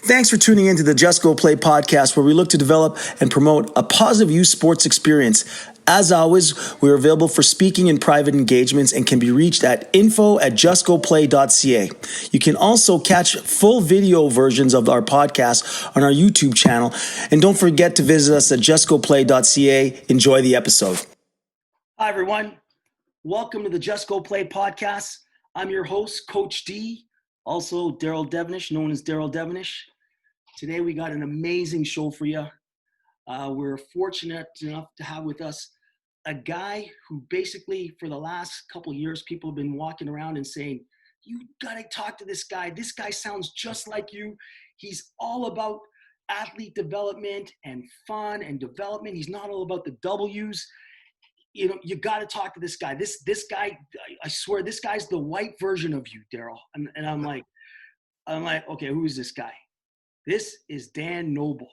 Thanks for tuning in to the Just Go Play podcast, where we look to develop and promote a positive youth sports experience. As always, we are available for speaking and private engagements and can be reached at info@justgoplay.ca. You can also catch full video versions of our podcast on our YouTube channel. And don't forget to visit us at justgoplay.ca. Enjoy the episode. Hi, everyone. Welcome to the Just Go Play podcast. I'm your host, Coach D, also Daryl Devonish, known as Daryl Devonish. Today, we got an amazing show for you. We're fortunate enough to have with us a guy who basically, for the last couple of years, people have been walking around and saying, you got to talk to this guy. This guy sounds just like you. He's all about athlete development and fun and development. He's not all about the W's. You know, you got to talk to this guy. This guy, I swear, this guy's the white version of you, Daryl. And I'm like, okay, who is this guy? This is Dan Noble,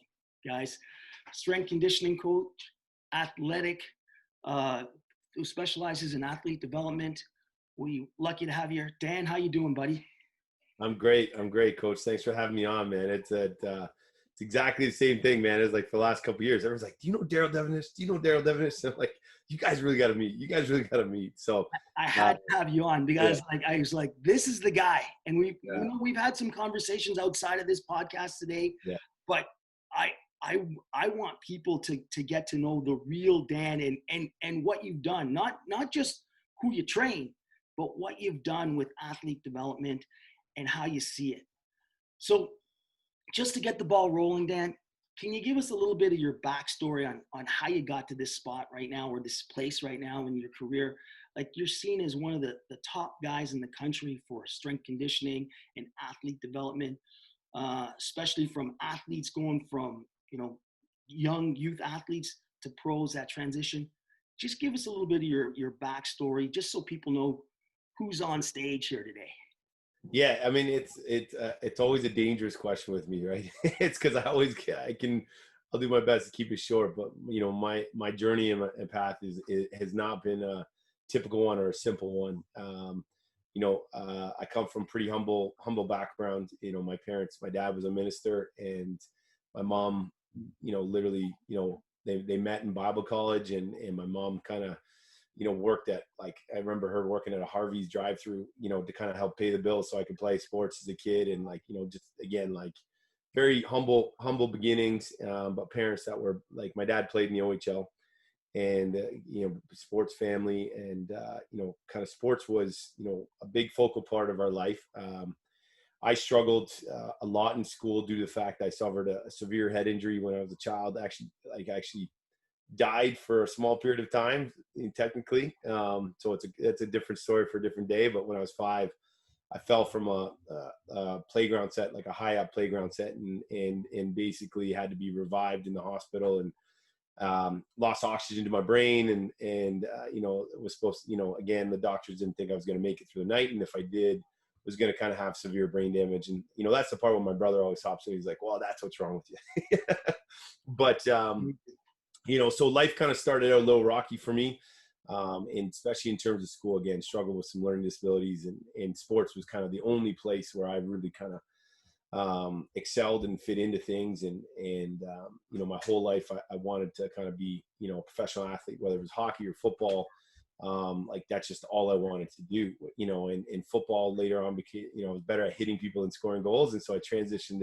guys. Strength conditioning coach, athletic, who specializes in athlete development. We're lucky to have you here. Dan, how you doing, buddy? I'm great, Coach. Thanks for having me on, man. It's exactly the same thing, man. It's like for the last couple of years, everyone's like, do you know Daryl Devonish? Do you know Daryl Devonish? I'm like, you guys really got to meet. So I had to have you on because I was like, this is the guy. And we've had some conversations outside of this podcast today, but I want people to get to know the real Dan and what you've done, not just who you train, but what you've done with athlete development and how you see it. So just to get the ball rolling, Dan, can you give us a little bit of your backstory on how you got to this spot right now, or this place right now in your career? Like, you're seen as one of the top guys in the country for strength conditioning and athlete development, especially from athletes going from, young youth athletes to pros, that transition. Just give us a little bit of your backstory, just so people know who's on stage here today. Yeah, I mean, it's always a dangerous question with me, right? It's because I'll do my best to keep it short, but my journey and my path has not been a typical one or a simple one. I come from pretty humble background. My dad was a minister, and my mom, literally, they met in Bible college, and my mom kind of, worked at, like, I remember her working at a Harvey's drive-through, to kind of help pay the bills so I could play sports as a kid. And just again, very humble beginnings, but parents that were like, my dad played in the OHL, and, sports family, and, kind of sports was, a big focal part of our life. I struggled a lot in school due to the fact I suffered a severe head injury when I was a child. Actually died for a small period of time, technically. So it's a different story for a different day. But when I was 5, I fell from a playground set, like a high up playground set, and basically had to be revived in the hospital, and lost oxygen to my brain. And it was supposed to, again, the doctors didn't think I was going to make it through the night. And if I did, was going to kind of have severe brain damage. And, that's the part where my brother always hops in. He's like, well, that's what's wrong with you. But, so life kind of started out a little rocky for me. And especially in terms of school, again, struggled with some learning disabilities, and sports was kind of the only place where I really kind of excelled and fit into things. And my whole life, I wanted to kind of be, a professional athlete, whether it was hockey or football. That's just all I wanted to do, and football later on became, I was better at hitting people and scoring goals. And so I transitioned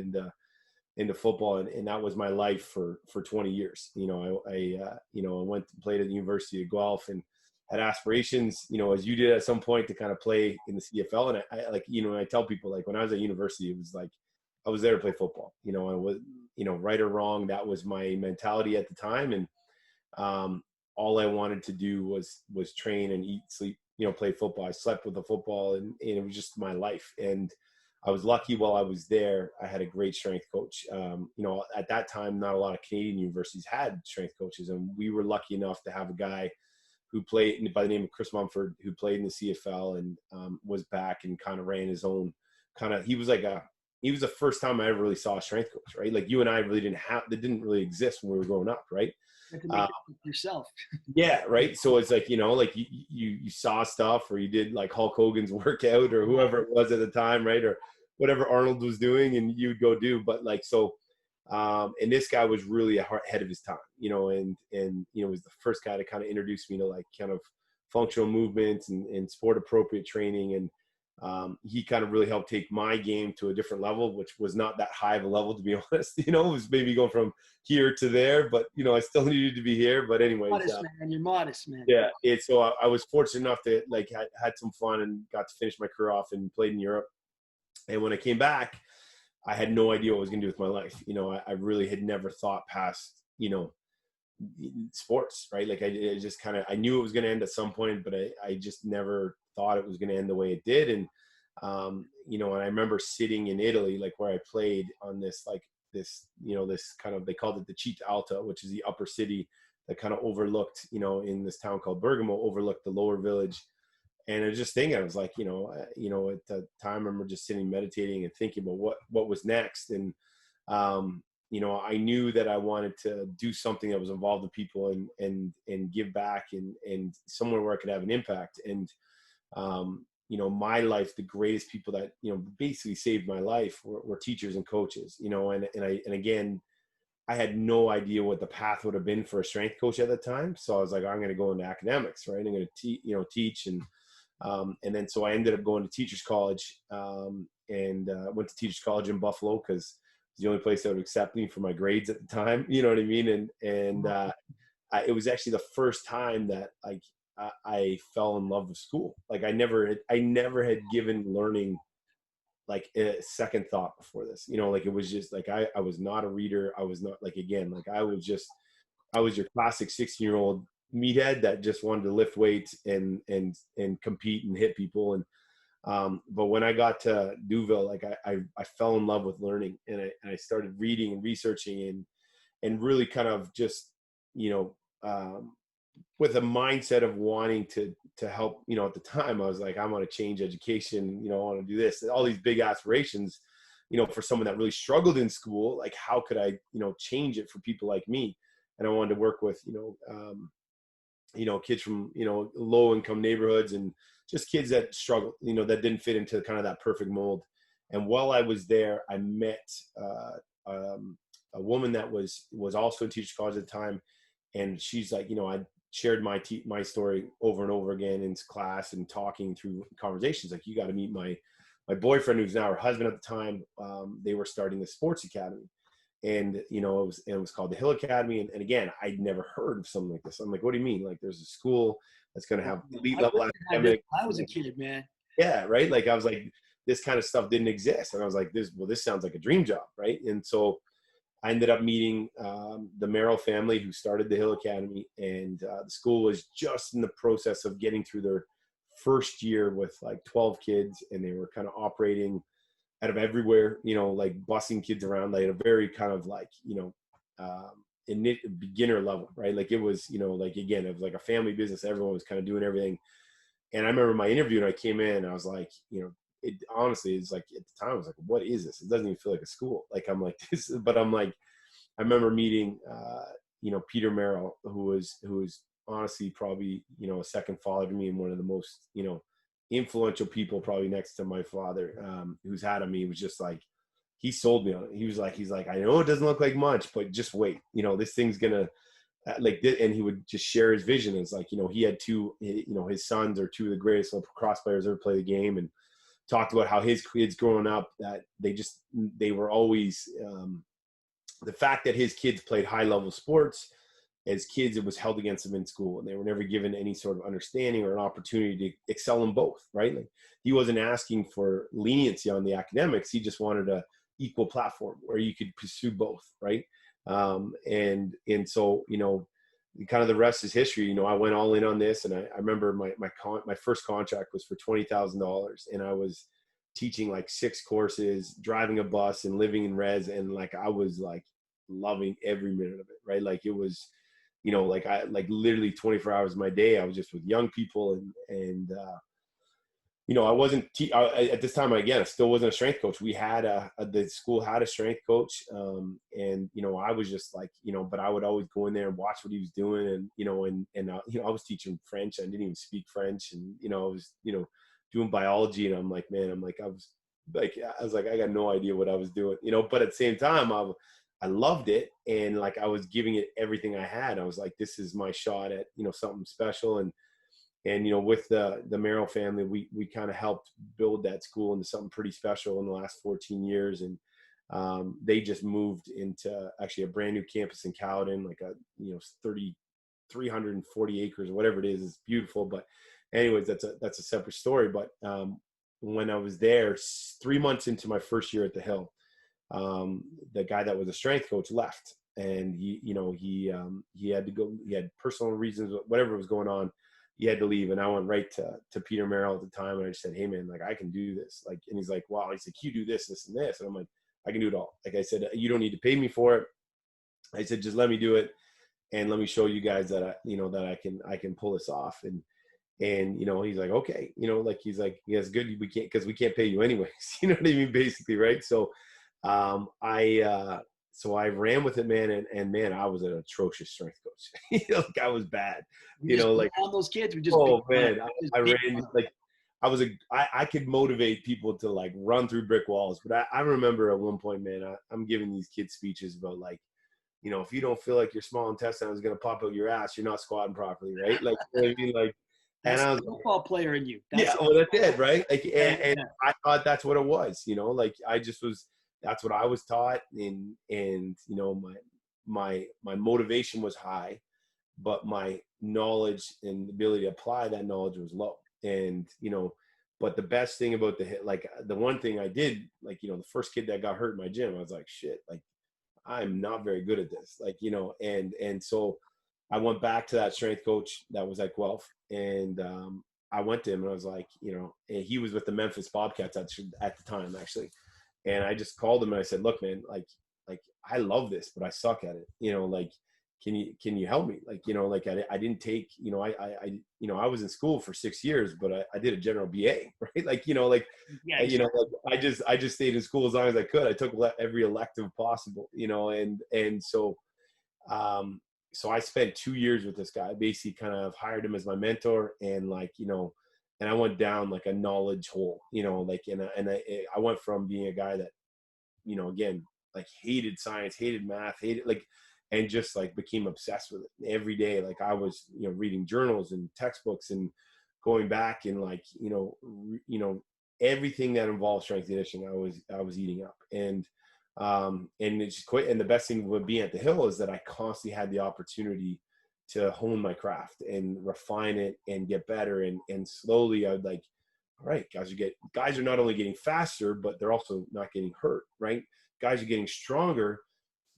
into football, and that was my life for 20 years. I went and played at the University of Guelph, and had aspirations, as you did at some point, to kind of play in the CFL. And I tell people, like, when I was at university, it was like, I was there to play football. I was, right or wrong, that was my mentality at the time. And, all I wanted to do was train and eat, sleep, play football. I slept with the football, and it was just my life. And I was lucky while I was there, I had a great strength coach. At that time, not a lot of Canadian universities had strength coaches, and we were lucky enough to have a guy who played by the name of Chris Mumford, who played in the CFL, and was back and kind of ran his own kind of, he was the first time I ever really saw a strength coach, right? Like, you and I really that didn't really exist when we were growing up, right? To make it yourself. Yeah, right. So it's like, you saw stuff, or you did like Hulk Hogan's workout, or whoever it was at the time, right? Or whatever Arnold was doing and you'd go do. But like, so, and this guy was really ahead of his time, and, was the first guy to kind of introduce me to like kind of functional movements and sport appropriate training. And, he kind of really helped take my game to a different level, which was not that high of a level, to be honest. It was maybe going from here to there, but I still needed to be here. But anyways, modest, man. You're modest, man. Yeah. So I was fortunate enough to like had some fun and got to finish my career off and played in Europe. And when I came back, I had no idea what I was going to do with my life. I really had never thought past, sports, right? Like I just kind of, I knew it was going to end at some point, but I just never thought it was going to end the way it did. And, and I remember sitting in Italy, like where I played on this, like this kind of, they called it the Città Alta, which is the upper city that kind of overlooked, in this town called Bergamo, overlooked the lower village. And I was just thinking, I was like, at the time I remember just sitting, meditating and thinking about what was next. And, I knew that I wanted to do something that was involved with people and give back and somewhere where I could have an impact. And, my life, the greatest people that, basically saved my life were teachers and coaches, and again, I had no idea what the path would have been for a strength coach at the time. So I was like, I'm going to go into academics, right? I'm going to teach. And then, so I ended up going to teachers college, and went to teachers college in Buffalo because it's the only place that would accept me for my grades at the time. You know what I mean? And it was actually the first time that like I fell in love with school. Like I never had given learning like a second thought before this, like it was just like, I was not a reader. I was not like, again, like I was your classic 16-year-old meathead that just wanted to lift weights and compete and hit people. And, but when I got to Deauville, like I fell in love with learning, and I started reading and researching and really kind of just, with a mindset of wanting to help, at the time I was like, I want to change education, I want to do this, all these big aspirations, for someone that really struggled in school, like how could I, change it for people like me? And I wanted to work with, kids from, low income neighborhoods and just kids that struggled, that didn't fit into kind of that perfect mold. And while I was there, I met a woman that was also in teachers college at the time. And she's like, I shared my story over and over again in class and talking through conversations. Like, you got to meet my boyfriend, who's now her husband at the time. They were starting the sports academy, and it was called the Hill Academy. And again, I'd never heard of something like this. I'm like, what do you mean? Like, there's a school that's going to have elite level academic. I was a kid, man. Yeah, right. Like I was like, this kind of stuff didn't exist, and I was like, this sounds like a dream job, right? And so I ended up meeting the Merrill family who started the Hill Academy, and the school was just in the process of getting through their first year with like 12 kids, and they were kind of operating out of everywhere, like busing kids around. They had a very kind of like, beginner level, right? Like it was, like, again, it was like a family business. Everyone was kind of doing everything. And I remember my interview, and I came in, and I was like, it honestly is like, at the time I was like, what is this? It doesn't even feel like a school. Like, I'm like this, but I'm like, I remember meeting, Peter Merrill, who was honestly probably, a second father to me, and one of the most, influential people probably next to my father, who's had on me. Was just like, he sold me on it. He was like, I know it doesn't look like much, but just wait, this thing's gonna like this. And he would just share his vision. It's like, he had two, his sons are two of the greatest lacrosse players ever play the game, and talked about how his kids growing up, that they were always, the fact that his kids played high level sports as kids, it was held against them in school, and they were never given any sort of understanding or an opportunity to excel in both, right? Like, he wasn't asking for leniency on the academics. He just wanted a equal platform where you could pursue both, right? And so, kind of the rest is history. I went all in on this, and I remember my first contract was for $20,000, and I was teaching like 6 courses, driving a bus, and living in res, and like I was like loving every minute of it, right? Like it was, like I like literally 24 hours of my day I was just with young people, and I wasn't at this time, again, I still wasn't a strength coach. We had the school had a strength coach, and I was just like, but I would always go in there and watch what he was doing, and I was teaching French. I didn't even speak French, and I was doing biology, and I'm like, man, I was like, I was like, I got no idea what I was doing, you know, but at the same time, I loved it. And like, I was giving it everything I had. I was like, this is my shot at, you know, something special. And, you know, with the Merrill family, we kind of helped build that school into something pretty special in the last 14 years. And they just moved into actually a brand new campus in Cowden, like a, you know, 340 acres or whatever it is. It's beautiful. But anyways, that's a separate story. But when I was there, 3 months into my first year at the Hill, the guy that was a strength coach left, and he had to go. He had personal reasons, whatever was going on. He had to leave, and I went right to Peter Merrill at the time, and I just said, "Hey man, like I can do this." Like, and he's like, "Wow." He's like, "You do this, this, and this," and I'm like, "I can do it all." Like I said, "You don't need to pay me for it." I said, "Just let me do it, and let me show you guys that I can pull this off." And you know, he's like, "Okay," you know, like he's like, "Yeah, it's good. We can't because we can't pay you anyways." You know what I mean, basically, right? So, I ran with it, man, and man, I was an atrocious strength coach. You know, like I was bad. You know, like all those kids were just. oh man, I ran like I could motivate people to like run through brick walls. But I remember at one point, man, I'm giving these kids speeches about like, you know, if you don't feel like your small intestine is going to pop out your ass, you're not squatting properly, right? Like, you know what I mean? Like, That's and I was the football player in you. That's yeah, well, that's it, right? Like, and yeah. I thought that's what it was, you know, like that's what I was taught. And, you know, my motivation was high, but my knowledge and ability to apply that knowledge was low. And, you know, but the best thing about the one thing I did, like, you know, the first kid that got hurt in my gym, I was like, shit, like, I'm not very good at this, like, you know, and so I went back to that strength coach that was at Guelph, and I went to him and I was like, you know, and he was with the Memphis Bobcats at the time actually, and I just called him and I said, look, man, like I love this, but I suck at it, you know, like can you help me, like, you know, like I didn't take, you know, I you know, I was in school for 6 years, but I did a general BA, right? Like, you know, like Yeah, you know, like I just stayed in school as long as I could. I took every elective possible, you know, and so so I spent 2 years with this guy. I basically kind of hired him as my mentor, and like, you know, and I went down like a knowledge hole, you know, like, and I went from being a guy that, you know, again, like hated science, hated math, hated like, and just like became obsessed with it every day. Like I was, you know, reading journals and textbooks and going back and like, you know, everything that involves strength and conditioning, I was eating up. And it's quite, and the best thing with being at the Hill is that I constantly had the opportunity to hone my craft and refine it and get better. And slowly I would like, all right, guys are not only getting faster, but they're also not getting hurt, right? Guys are getting stronger,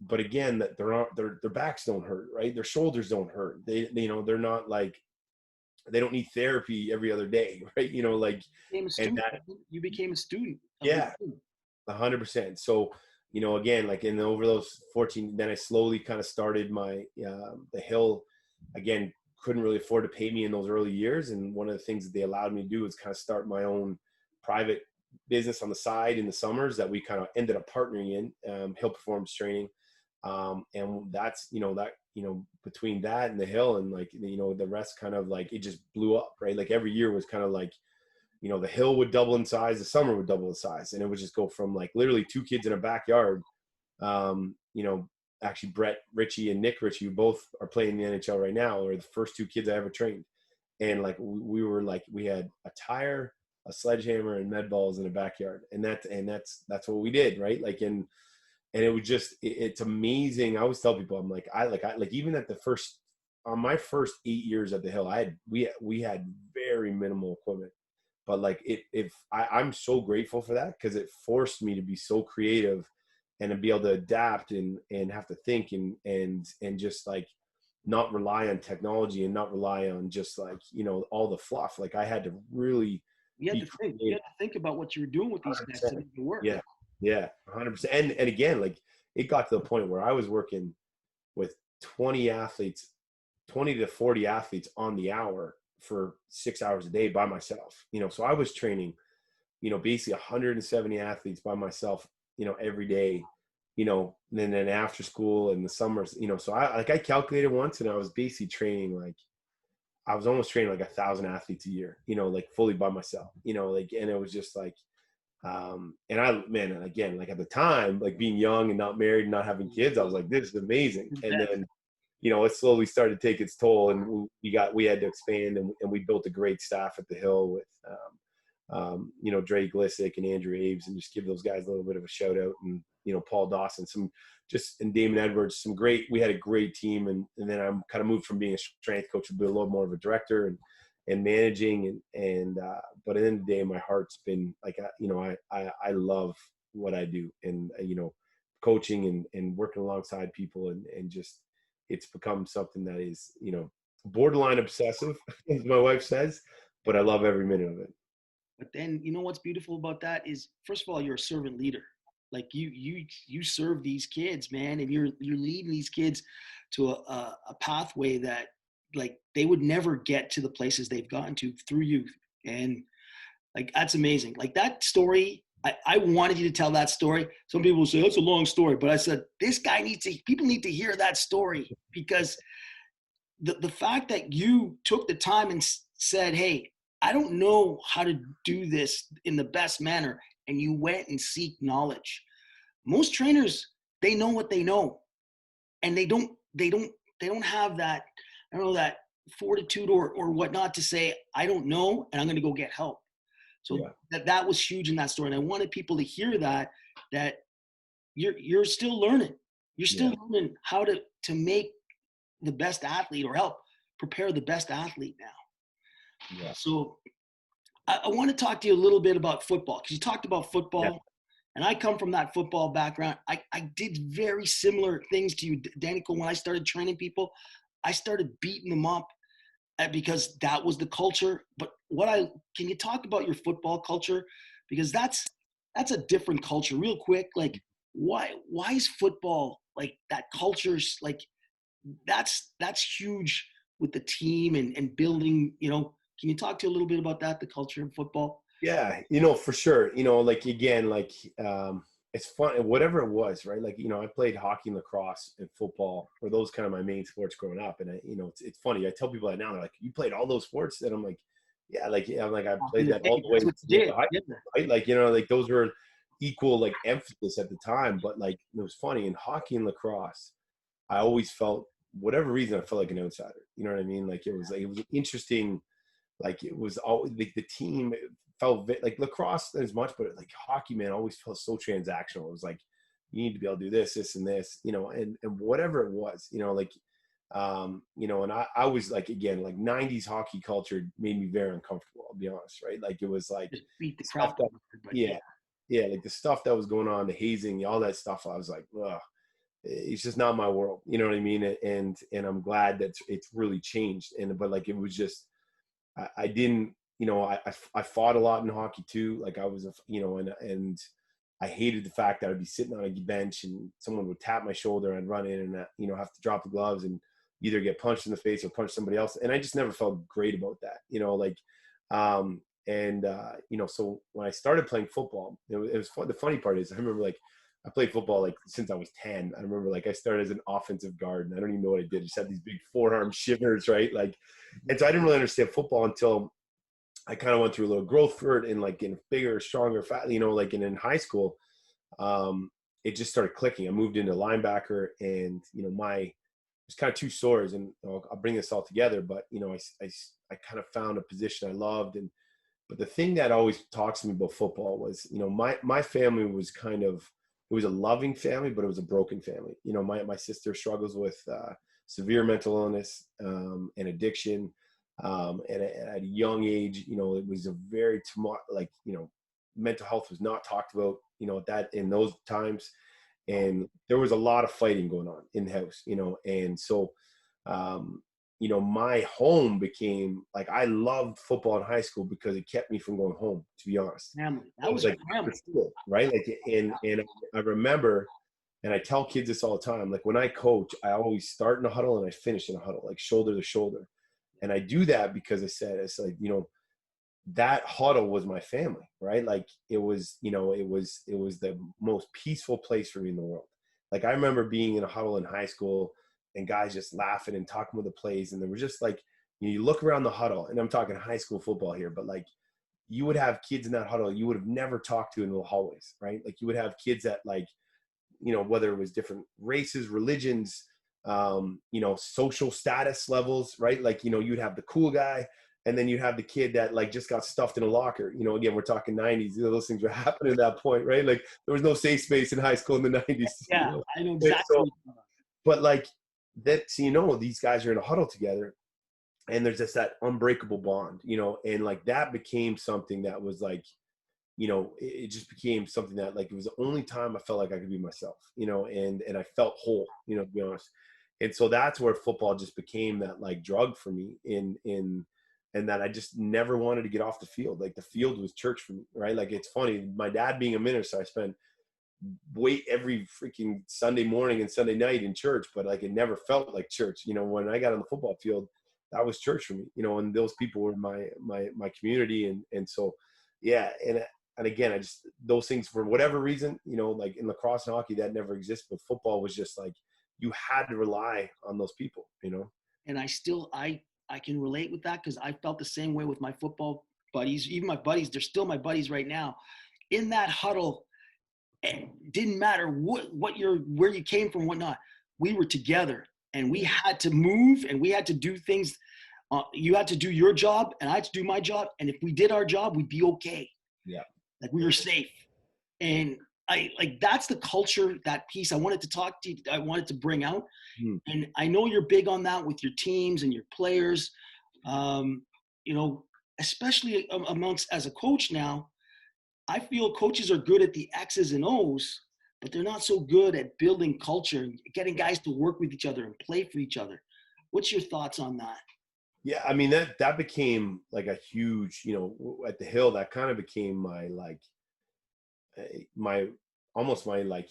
but again, that their backs don't hurt, right? Their shoulders don't hurt. They you know, they're not like, they don't need therapy every other day, right? You know, like, and that, you became a student. yeah, 100%. So, you know, again, like in over those 14, then I slowly kind of started my, the Hill, again, couldn't really afford to pay me in those early years. And one of the things that they allowed me to do is kind of start my own private business on the side in the summers that we kind of ended up partnering in, Hill Performance Training. And that's, you know, between that and the Hill and like, you know, the rest kind of like, it just blew up, right? Like every year was kind of like, you know, the Hill would double in size, the summer would double in size. And it would just go from like literally 2 kids in a backyard. You know, actually Brett Ritchie and Nick Ritchie, who both are playing in the NHL right now, are the first 2 kids I ever trained. And like, we were like, we had a tire, a sledgehammer, and med balls in a backyard. And that's what we did. Right. Like, and it was just, it's amazing. I always tell people, I'm like, I even at on my first 8 years at the Hill, we had very minimal equipment. But like I'm so grateful for that, because it forced me to be so creative and to be able to adapt and have to think and just like not rely on technology and not rely on just like, you know, all the fluff. Like I had to really you had to think about what you were doing with these guys to make it work. Yeah, 100%. And again, like it got to the point where I was working with 20 to 40 athletes on the hour for 6 hours a day by myself, you know. So I was training, you know, basically 170 athletes by myself, you know, every day, you know, and then after school and the summers, you know. So I calculated once, and I was basically training like, I was almost training like 1,000 athletes a year, you know, like fully by myself, you know, like, and it was just like, And man, again, like at the time, like being young and not married and not having kids, I was like, this is amazing. And then, it slowly started to take its toll, and we had to expand, and we built a great staff at the Hill with, Dre Glissick and Andrew Aves, and just give those guys a little bit of a shout out, and, Paul Dawson, and Damon Edwards, we had a great team. And then I'm kind of moved from being a strength coach to be a little more of a director and managing. But at the end of the day, my heart's been like, I love what I do, and, coaching and working alongside people, and just, it's become something that is, borderline obsessive, as my wife says, but I love every minute of it. But then, what's beautiful about that is, first of all, you're a servant leader. Like you serve these kids, man, and you're leading these kids to a pathway that, like, they would never get to the places they've gotten to through you. And like, that's amazing. Like that story, I wanted you to tell that story. Some people say, that's a long story, but I said, people need to hear that story, because the fact that you took the time and said, hey, I don't know how to do this in the best manner, and you went and seek knowledge. Most trainers, they know what they know, and they don't have that, I don't know, that fortitude or whatnot to say, I don't know, and I'm going to go get help. So that was huge in that story. And I wanted people to hear that you're still learning. You're still learning how to make the best athlete, or help prepare the best athlete now. Yeah. So I want to talk to you a little bit about football, because you talked about football, and I come from that football background. I did very similar things to you, Danico. When I started training people, I started beating them up because that was the culture. But can you talk about your football culture? Because that's a different culture. Real quick, like why is football like that? Culture's like that's huge with the team and building. Can you talk to a little bit about that, the culture in football? Yeah, for sure. Like, again, like, it's fun, whatever it was, right? Like, I played hockey and lacrosse and football, or those kind of my main sports growing up. And it's funny. I tell people that now, they're like, you played all those sports? And I'm like, yeah, like, I played that all the way to high school, right? Like, like those were equal, like, emphasis at the time. But like, it was funny in hockey and lacrosse, I always felt, whatever reason, I felt like an outsider. You know what I mean? Like, it was interesting. Like, it was always like the team felt like lacrosse as much, but like hockey, man, always felt so transactional. It was like, you need to be able to do this and this, and whatever it was, like, and I was like, again, like 90s hockey culture made me very uncomfortable. I'll be honest, right? Like, it was like, just beat the crap out of everybody. Yeah, like the stuff that was going on, the hazing, all that stuff. I was like, ugh, it's just not my world. You know what I mean? And I'm glad that it's really changed. But like, it was just, I didn't, I fought a lot in hockey too. Like, I was, and I hated the fact that I'd be sitting on a bench and someone would tap my shoulder and I'd run in and, have to drop the gloves and either get punched in the face or punch somebody else. And I just never felt great about that, so when I started playing football, it was fun. The funny part is, I remember, like, I played football like since I was 10. I remember, like, I started as an offensive guard, and I don't even know what I did. I just had these big forearm shivers, right? Like, and so I didn't really understand football until I kind of went through a little growth spurt and, like, getting bigger, stronger, fat, like, and in high school, it just started clicking. I moved into linebacker, and, there's kind of two stories, and I'll bring this all together, but, I kind of found a position I loved. But the thing that always talks to me about football was, my family was kind of, it was a loving family, but it was a broken family. My sister struggles with severe mental illness and addiction. And at a young age, it was a very mental health was not talked about, in those times. And there was a lot of fighting going on in the house, and so, my home became like, I loved football in high school because it kept me from going home, to be honest. Family. That was like family. Right? Like, and I remember, and I tell kids this all the time, like, when I coach, I always start in a huddle and I finish in a huddle, like shoulder to shoulder. And I do that because it's like, that huddle was my family, right? Like, it was the most peaceful place for me in the world. Like, I remember being in a huddle in high school and guys just laughing and talking with the plays. And there was just like, you look around the huddle, and I'm talking high school football here, but like, you would have kids in that huddle you would have never talked to in the hallways, right? Like you would have kids that like, you know, whether it was different races, religions, you know, social status levels, right? Like, you know, you'd have the cool guy, and then you'd have the kid that like just got stuffed in a locker. You know, again, we're talking 90s. You know, those things were happening at that point, right? Like there was no safe space in high school in the 90s. Yeah, You know? I know And so, exactly. but like that, so, you know, these guys are in a huddle together, and there's just that unbreakable bond, you know, and like that became something that was like, you know, it just became something that like, it was the only time I felt like I could be myself, you know, and I felt whole, you know, to be honest. And so that's where football just became that like drug for me and that I just never wanted to get off the field. Like the field was church for me, right? Like it's funny, my dad being a minister, I spent every freaking Sunday morning and Sunday night in church, but like it never felt like church. You know, when I got on the football field, that was church for me, you know, and those people were my community. And so, yeah. And again, I just, those things for whatever reason, you know, like in lacrosse and hockey, that never existed, but football was just like, you had to rely on those people, you know? And I can relate with that because I felt the same way with my football buddies. Even my buddies, they're still my buddies right now. In that huddle, it didn't matter where you came from, whatnot. We were together, and we had to move, and we had to do things. You had to do your job, and I had to do my job. And if we did our job, we'd be okay. Yeah. Like we were safe. And I like that's the culture, that piece I wanted to talk to you, I wanted to bring out. And I know you're big on that with your teams and your players. You know, especially amongst as a coach now, I feel coaches are good at the X's and O's, but they're not so good at building culture and getting guys to work with each other and play for each other. What's your thoughts on that? Yeah. I mean, that became like a huge, you know, at the Hill, that kind of became my, like, my, almost my like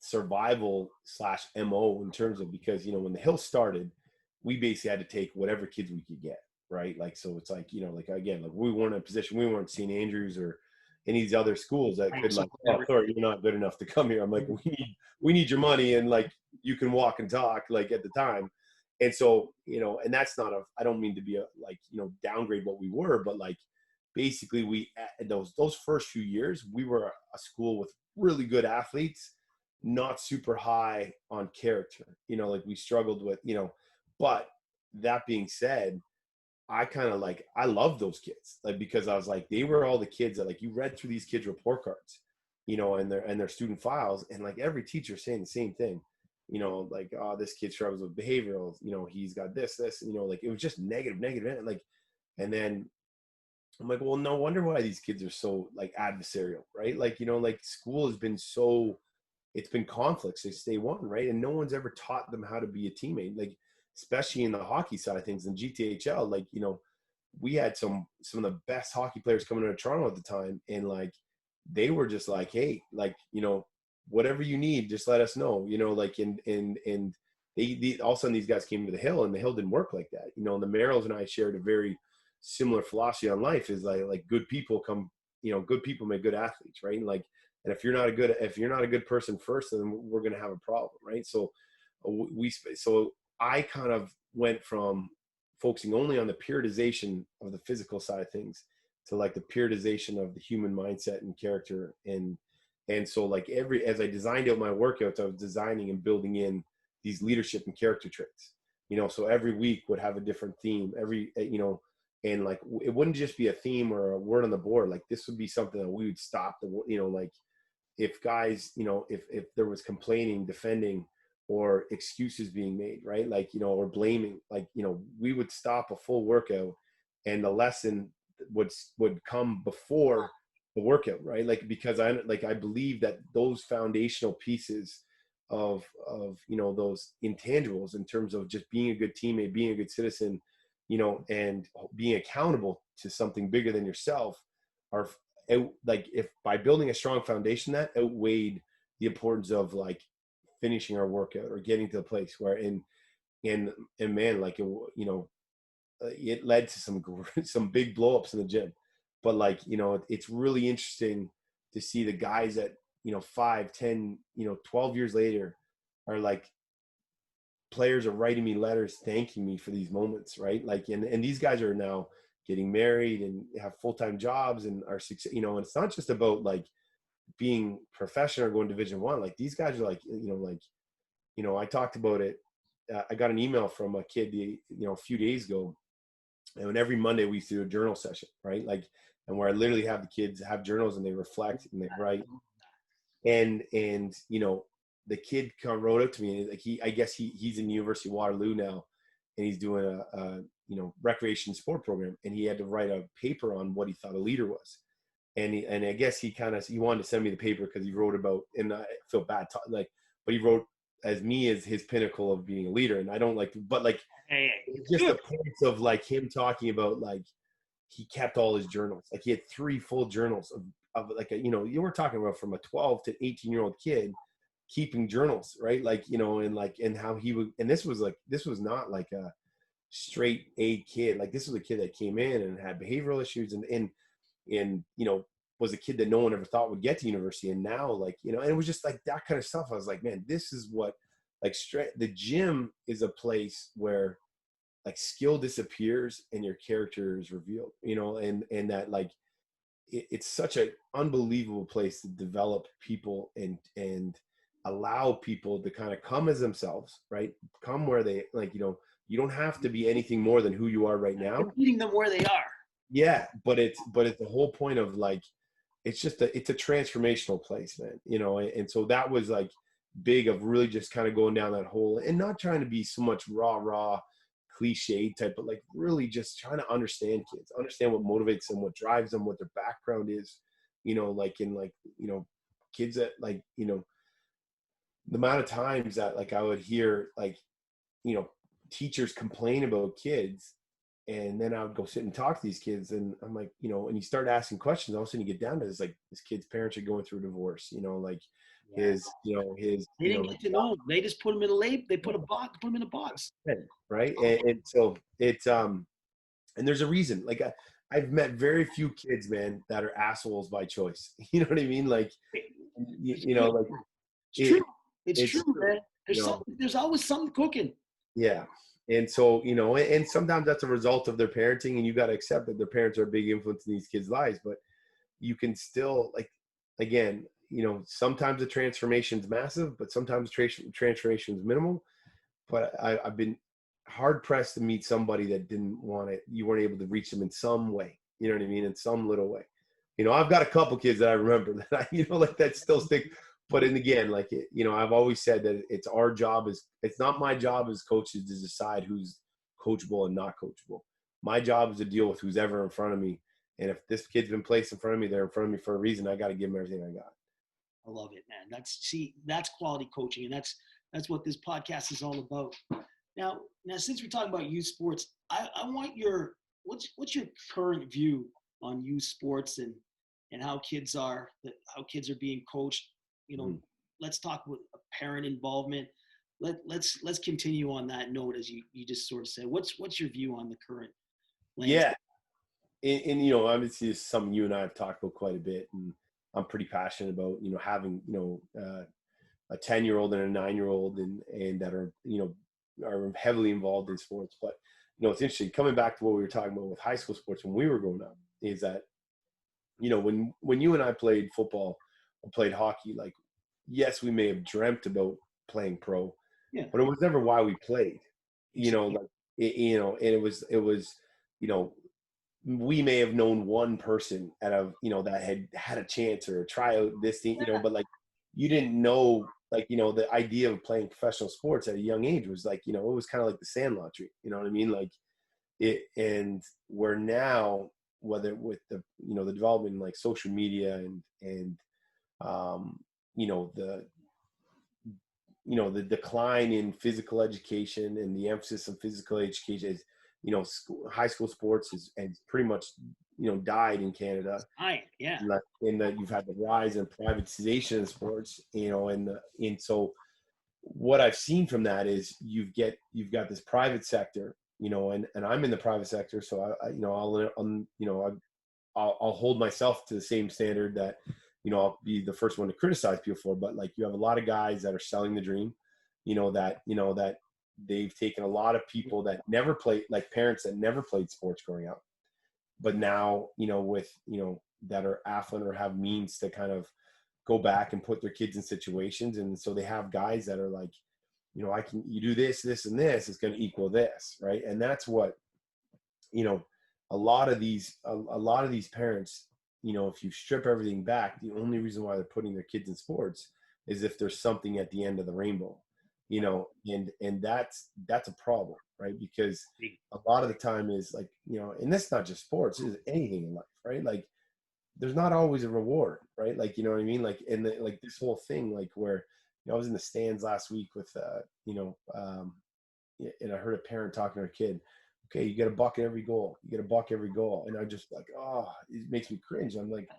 survival / MO in terms of, because, you know, when the Hill started, we basically had to take whatever kids we could get, right? Like, so it's like, you know, like again, like we weren't in a position, we weren't St. Andrews or any of these other schools that could like, oh, sorry, you're not good enough to come here. I'm like, we need your money, and like you can walk and talk, like at the time. And so, you know, and that's not I don't mean to be a, like, you know, downgrade what we were, but like basically we, those first few years, we were a school with really good athletes, not super high on character, you know, like we struggled with, you know, but that being said, I kind of like, I love those kids, like, because I was like, they were all the kids that like, you read through these kids' report cards, you know, and their student files, and like every teacher saying the same thing, you know, like, oh, this kid struggles with behavioral, you know, he's got this, you know, like it was just negative, like, and then I'm like, well, no wonder why these kids are so like adversarial, right? Like, you know, like school has been so, it's been conflicts since day one, right? And no one's ever taught them how to be a teammate, like especially in the hockey side of things in GTHL. Like, you know, we had some of the best hockey players coming out of Toronto at the time, and like they were just like, hey, like, you know, whatever you need, just let us know, you know, like, and they all of a sudden these guys came to the Hill, and the Hill didn't work like that, you know. And the Merrills and I shared a very similar philosophy on life, is like good people come, you know, good people make good athletes, right? And like, and if you're not a good person first, then we're going to have a problem, right? So so I kind of went from focusing only on the periodization of the physical side of things to like the periodization of the human mindset and character. And so like as I designed out my workouts, I was designing and building in these leadership and character traits, you know. So every week would have a different theme, you know, and like it wouldn't just be a theme or a word on the board. Like this would be something that we would stop you know, like if guys, you know, if there was complaining, defending, or excuses being made, right? Like, you know, or blaming, like, you know, we would stop a full workout, and the lesson would come before the workout, right? Like, because I believe that those foundational pieces of, you know, those intangibles in terms of just being a good teammate, being a good citizen, you know, and being accountable to something bigger than yourself are like, if by building a strong foundation, that outweighed the importance of like finishing our workout or getting to the place where and man, like, you know, it led to some big blowups in the gym. But like, you know, it's really interesting to see the guys that, you know, 5, 10, you know, 12 years later are like, players are writing me letters thanking me for these moments, right? Like, and these guys are now getting married and have full-time jobs and are success, and it's not just about like being professional or going Division I. Like these guys are like, I talked about it. I got an email from a kid, a few days ago, and every Monday we used to do a journal session, right? Like, and where I literally have the kids have journals and they reflect and they write. And the kid wrote up to me, and like I guess he's in the University of Waterloo now, and he's doing a recreation sport program, and he had to write a paper on what he thought a leader was. And I guess he wanted to send me the paper because he wrote about, and I feel bad, but he wrote as me as his pinnacle of being a leader. And I don't like, but like, it's just the points of like him talking about like, he kept all his journals. Like he had 3 full journals of like you were talking about from a 12 to 18-year-old kid keeping journals, right? Like, and how he would, and this was not like a straight A kid. Like this was a kid that came in and had behavioral issues and was a kid that no one ever thought would get to university. And now like, and it was just like that kind of stuff. I was like, man, this is what like the gym is a place where like skill disappears and your character is revealed, and that like, it's such an unbelievable place to develop people and allow people to kind of come as themselves, right? Come where they like, you don't have to be anything more than who you are right now. Meeting them where they are. Yeah, but it's the whole point of like, it's a transformational place, man. And so that was like big of really just kind of going down that hole and not trying to be so much raw cliche type, but like really just trying to understand kids, understand what motivates them, what drives them, what their background is, kids that like, the amount of times that like I would hear like, teachers complain about kids, and then I would go sit and talk to these kids, and I'm like, and you start asking questions, all of a sudden you get down to this, like this kid's parents are going through a divorce, like his, they didn't get to know him. They just put him in a label. They put him in a box. Right. And so it's, and there's a reason, like I've met very few kids, man, that are assholes by choice. You know what I mean? Like, like it's true. It's true, man. There's always something cooking. Yeah. And so, and sometimes that's a result of their parenting, and you got to accept that their parents are a big influence in these kids' lives, but you can still like, again, sometimes the transformation is massive, but sometimes transformation is minimal. But I've been hard pressed to meet somebody that didn't want it. You weren't able to reach them in some way. You know what I mean? In some little way. I've got a couple kids that I remember that like that still stick. But again, like I've always said that it's our job it's not my job as coaches to decide who's coachable and not coachable. My job is to deal with who's ever in front of me. And if this kid's been placed in front of me, they're in front of me for a reason. I got to give them everything I got. I love it, man. That's quality coaching, and that's what this podcast is all about. Now, since we're talking about youth sports, I want what's your current view on youth sports and how kids are being coached? Let's talk with parent involvement. Let's continue on that note, as you just sort of said. What's your view on the current landscape? Yeah, and obviously it's something you and I have talked about quite a bit, and I'm pretty passionate about having a 10-year-old and a 9-year-old and that are are heavily involved in sports. But it's interesting, coming back to what we were talking about with high school sports when we were growing up, is that when you and I played football or played hockey, like, yes, we may have dreamt about playing pro, but it was never why we played. And it was we may have known one person that had a chance or a tryout this thing, but like you didn't know, like, the idea of playing professional sports at a young age was like, it was kind of like the sand lottery, you know what I mean? Like and we're now, whether with the, the development in like social media and the decline in physical education and the emphasis on physical education is, high school sports has pretty much, died in Canada. Yeah. In that you've had the rise in privatization of sports, and so what I've seen from that is you've got this private sector, and I'm in the private sector, so I'll hold myself to the same standard that, I'll be the first one to criticize people for, but like you have a lot of guys that are selling the dream, that they've taken a lot of people that never played, like parents that never played sports growing up, but now, with, that are affluent or have means to kind of go back and put their kids in situations. And so they have guys that are like, you do this, this, and this, it's going to equal this. Right. And that's what, a lot of these parents, if you strip everything back, the only reason why they're putting their kids in sports is if there's something at the end of the rainbow, and that's a problem, right? Because a lot of the time is like, and that's not just sports, it's anything in life, right? Like there's not always a reward, right? Like, you know what I mean? Like, and like this whole thing, like where, I was in the stands last week with, and I heard a parent talking to her kid. Okay, you get a buck every goal. You get a buck every goal. And I just like, oh, it makes me cringe. I'm like,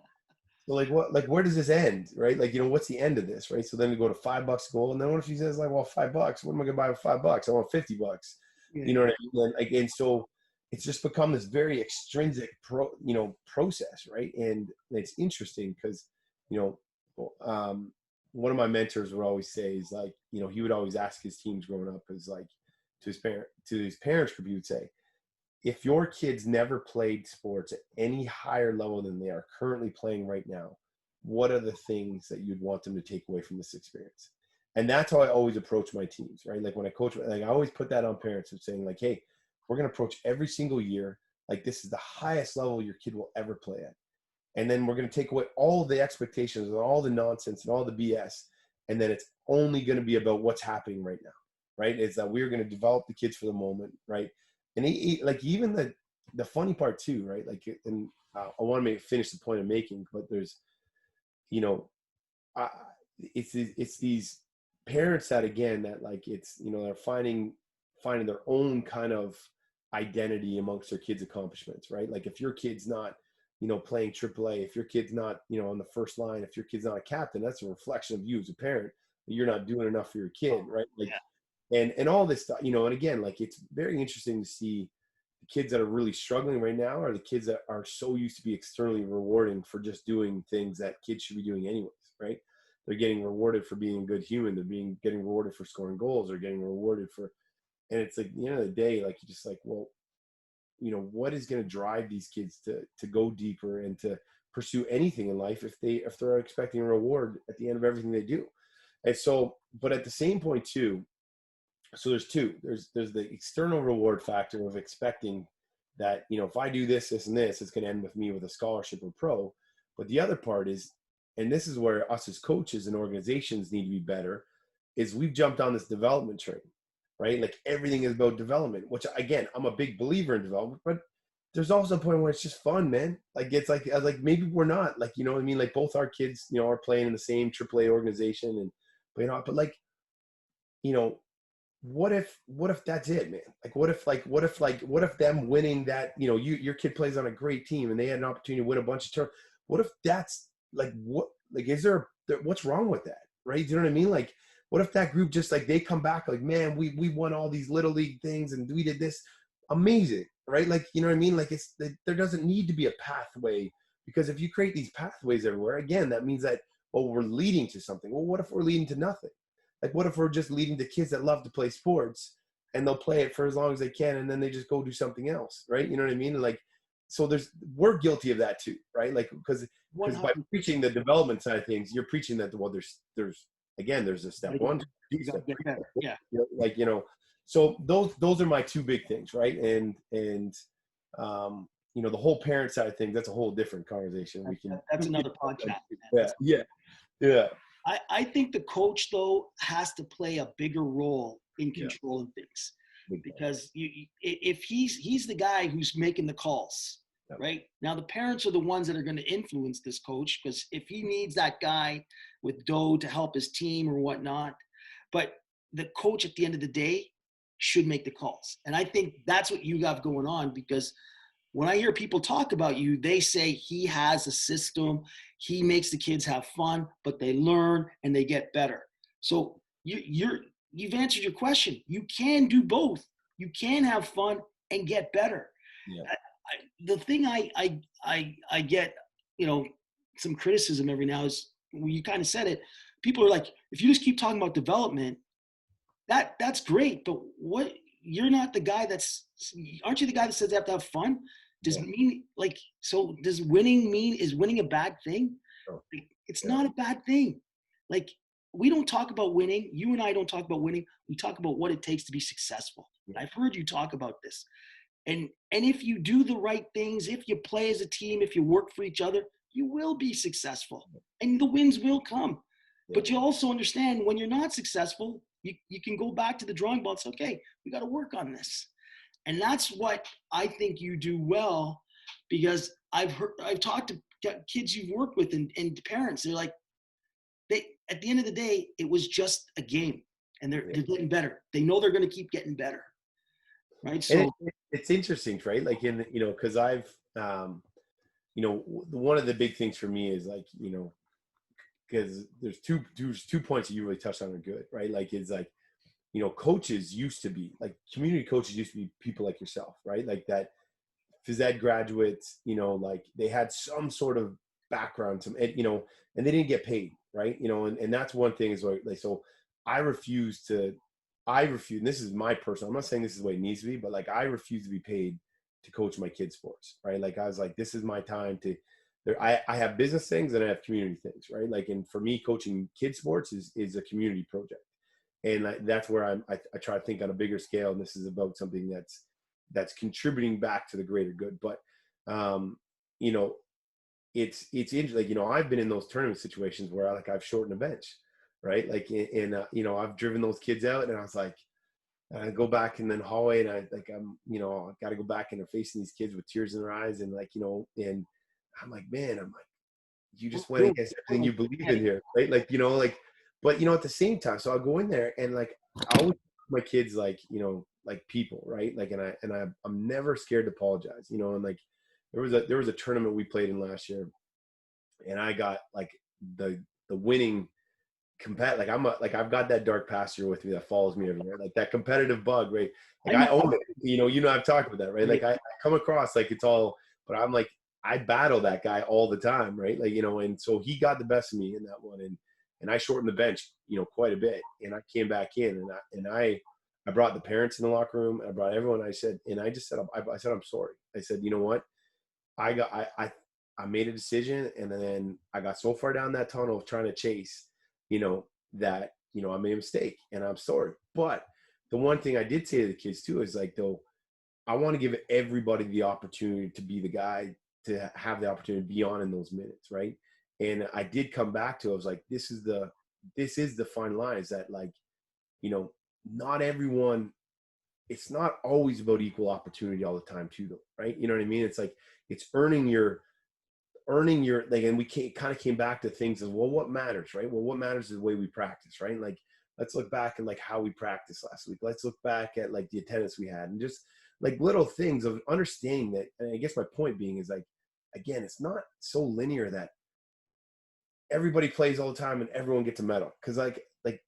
so like what, like where does this end? Right? Like, what's the end of this? Right? So then we go to $5 a goal. And then what if she says like, well, $5, what am I gonna buy with $5? I want $50. Yeah. You know what I mean? And, like, and so it's just become this very extrinsic process, right? And it's interesting because, one of my mentors would always say is like, he would always ask his teams growing up is like to his parents group, he would say, if your kids never played sports at any higher level than they are currently playing right now, what are the things that you'd want them to take away from this experience? And that's how I always approach my teams, right? Like when I coach, like I always put that on parents of saying like, hey, we're going to approach every single year like this is the highest level your kid will ever play at. And then we're going to take away all the expectations and all the nonsense and all the BS. And then it's only going to be about what's happening right now, right? It's that we're going to develop the kids for the moment, right? And like even the funny part too, right? Like, and I want to finish the point I'm making, but there's, it's these parents that again, that like, it's, they're finding their own kind of identity amongst their kids' accomplishments, right? Like if your kid's not, playing AAA, if your kid's not, on the first line, if your kid's not a captain, that's a reflection of you as a parent. You're not doing enough for your kid, right? Like, yeah. And all this stuff, and again, like it's very interesting to see the kids that are really struggling right now are the kids that are so used to be externally rewarding for just doing things that kids should be doing anyways, right? They're getting rewarded for being a good human. They're getting rewarded for scoring goals. They're getting rewarded for, and it's like, at the end of the day, like you're just like, well, what is going to drive these kids to go deeper and to pursue anything in life if they're expecting a reward at the end of everything they do? And so, but at the same point too, so there's two. There's the external reward factor of expecting that, if I do this, this, and this, it's going to end with me with a scholarship or pro. But the other part is, and this is where us as coaches and organizations need to be better, is we've jumped on this development train, right? Like everything is about development, which again, I'm a big believer in development, but there's also a point where it's just fun, man. Like it's like maybe we're not like, what I mean? Like both our kids, are playing in the same AAA organization and, but like, what if that's it, man? Like, what if them winning that, your kid plays on a great team and they had an opportunity to win a bunch of tournaments. What if that's like, is there, what's wrong with that? Right? Do you know what I mean? Like, what if that group just like, they come back like, man, we won all these little league things and we did this amazing, right? Like, you know what I mean? Like there doesn't need to be a pathway, because if you create these pathways everywhere, again, that means that, well, we're leading to something. Well, what if we're leading to nothing? Like, what if we're just leading to kids that love to play sports and they'll play it for as long as they can and then they just go do something else, right? You know what I mean? Like, so we're guilty of that too, right? Like, because by preaching the development side of things, you're preaching that, well, there's a step one. Yeah. Like, so those are my two big things, right? And the whole parent side of things, that's a whole different conversation. That's another podcast. Yeah. I think the coach, though, has to play a bigger role in controlling things, because if he's the guy who's making the calls, right? Now, the parents are the ones that are going to influence this coach, because if he needs that guy with dough to help his team or whatnot, but the coach at the end of the day should make the calls. And I think that's what you have going on, because when I hear people talk about you, they say he has a system. He makes the kids have fun, but they learn and they get better. So you've answered your question. You can do both. You can have fun and get better. Yeah. The thing I get, some criticism every now is, well, you kind of said it. People are like, if you just keep talking about development, that's great, but what? You're not the guy aren't you the guy that says they have to have fun? Does it mean like, so does winning mean, is winning a bad thing? No. Like, it's Yeah. not a bad thing. Like, we don't talk about winning. You and I don't talk about winning. We talk about what it takes to be successful. Yeah. I've heard you talk about this. And if you do the right things, if you play as a team, if you work for each other, you will be successful and the wins will come. Yeah. But you also understand when you're not successful, you can go back to the drawing board and say, okay, we got to work on this. And that's what I think you do well, because I've talked to kids you've worked with and parents. They're like, at the end of the day, it was just a game, and they're getting better. They know they're going to keep getting better, right? So it's interesting, right? Like because I've one of the big things for me is like because there's two points that you really touched on are good, right? Like it's like coaches used to be like community coaches used to be people like yourself, right? Like that phys ed graduates, like they had some sort of background, and they didn't get paid, right? And that's one thing is like, so I refuse, and this is my personal, I'm not saying this is the way it needs to be, but like I refuse to be paid to coach my kids' sports, right? Like I was like, this is my time to, I have business things and I have community things, right? Like, and for me, coaching kids' sports is a community project. And that's where I try to think on a bigger scale. And this is about something that's contributing back to the greater good. But, it's interesting. Like, I've been in those tournament situations where I've shortened a bench, right? Like, and I've driven those kids out and I was like, I go back in the hallway and I got to go back and they're facing these kids with tears in their eyes. And and I'm like, man, you just went against everything you believe in here. Right. But at the same time, so I'll go in there and like, I always my kids, like people, right. Like, I'm never scared to apologize, and like, there was a tournament we played in last year and I got like the winning like I've got that dark pasture with me that follows me everywhere, like that competitive bug, right? Like I own it, I've talked about that, right? Like I come across like it's all, but I'm like, I battle that guy all the time, right? Like, and so he got the best of me in that one, and I shortened the bench, quite a bit, and I came back in, and I brought the parents in the locker room, and I brought everyone. I said, I said, I'm sorry. I said, you know what? I made a decision, and then I got so far down that tunnel of trying to chase, that, I made a mistake and I'm sorry. But the one thing I did say to the kids too is like, though, I want to give everybody the opportunity to be the guy, to have the opportunity to be on in those minutes. Right. And I did come back to, I was like, this is the fine line, is that like, not everyone, it's not always about equal opportunity all the time too, though. Right. You know what I mean? It's like, it's earning your, like, and we kind of came back to things as well, what matters, right? Well, what matters is the way we practice, right? Like, let's look back and like how we practiced last week. Let's look back at like the attendance we had, and just like little things of understanding that. And I guess my point being is like, again, it's not so linear that everybody plays all the time and everyone gets a medal. Cause like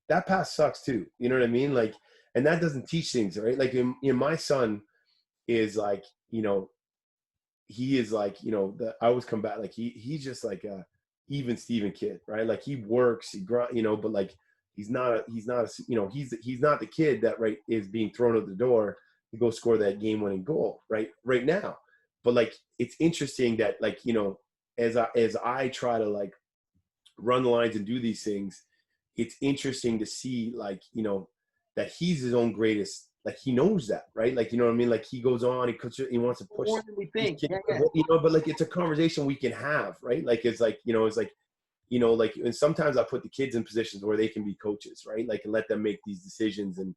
that pass sucks too. You know what I mean? Like, and that doesn't teach things, right? Like my son is like, he is like, I always come back, like he's just like a even Steven kid, right? Like he works, he grind, but like he's not he's not the kid that is being thrown out the door to go score that game winning goal right now. But like, it's interesting that like, as I try to like run the lines and do these things, it's interesting to see like, that he's his own greatest, like he knows that, right? Like, you know what I mean? Like he goes on, he wants to push more than we think. kids, but like, it's a conversation we can have, right? Like, it's like, it's like, like, and sometimes I put the kids in positions where they can be coaches, right? Like, and let them make these decisions. And,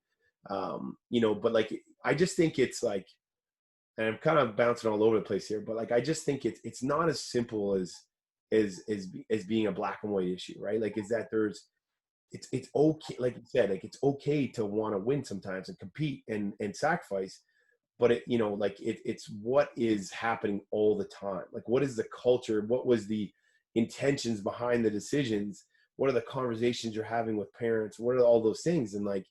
but like, I just think it's like, and I'm kind of bouncing all over the place here, but like, I just think it's not as simple as being a black and white issue, right? Like, is that it's okay, like you said, like it's okay to want to win sometimes and compete and sacrifice, but it's what is happening all the time. Like, what is the culture? What was the intentions behind the decisions? What are the conversations you're having with parents? What are all those things? And like,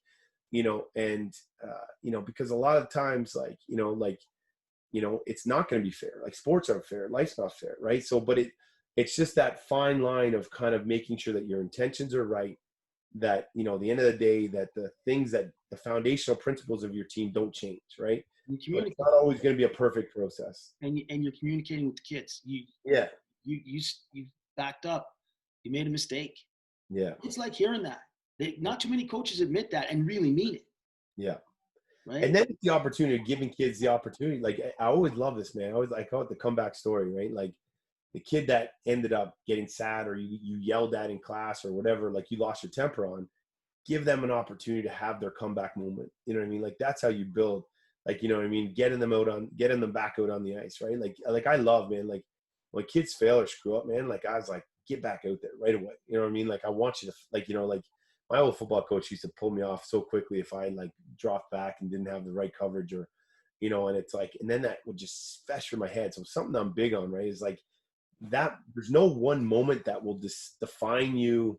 because a lot of times, like, it's not going to be fair. Like, sports aren't fair. Life's not fair. Right. So, but it's just that fine line of kind of making sure that your intentions are right, that, at the end of the day, that the things that the foundational principles of your team don't change, right? You But it's communicate, not always going to be a perfect process. and you're communicating with the kids. Yeah. You backed up. You made a mistake. Yeah. It's like hearing that. Not too many coaches admit that and really mean it. Yeah. Right. And then the opportunity, giving kids the opportunity. Like, I always love this, man. I call it the comeback story, right? Like the kid that ended up getting sad, or you yelled at in class or whatever, like you lost your temper on, give them an opportunity to have their comeback moment. You know what I mean? Like, that's how you build, like, you know what I mean? Getting them back out on the ice, right? Like I love, man, like when kids fail or screw up, man, like I was like, get back out there right away. You know what I mean? Like, I want you to, like, like my old football coach used to pull me off so quickly if I like dropped back and didn't have the right coverage, or, and it's like, and then that would just fester in my head. So something I'm big on, right, is like that there's no one moment that will just define you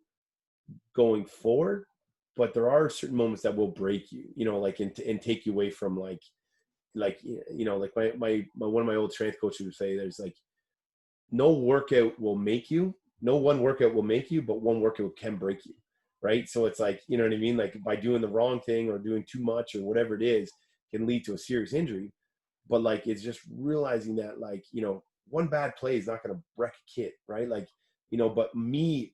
going forward, but there are certain moments that will break you, like, and take you away from like like my one of my old strength coaches would say, there's like no workout will make you, no one workout will make you, but one workout can break you, right? So it's like, you know what I mean? Like, by doing the wrong thing or doing too much or whatever it is can lead to a serious injury. But like, it's just realizing that, like, one bad play is not going to wreck a kid, right? Like, but me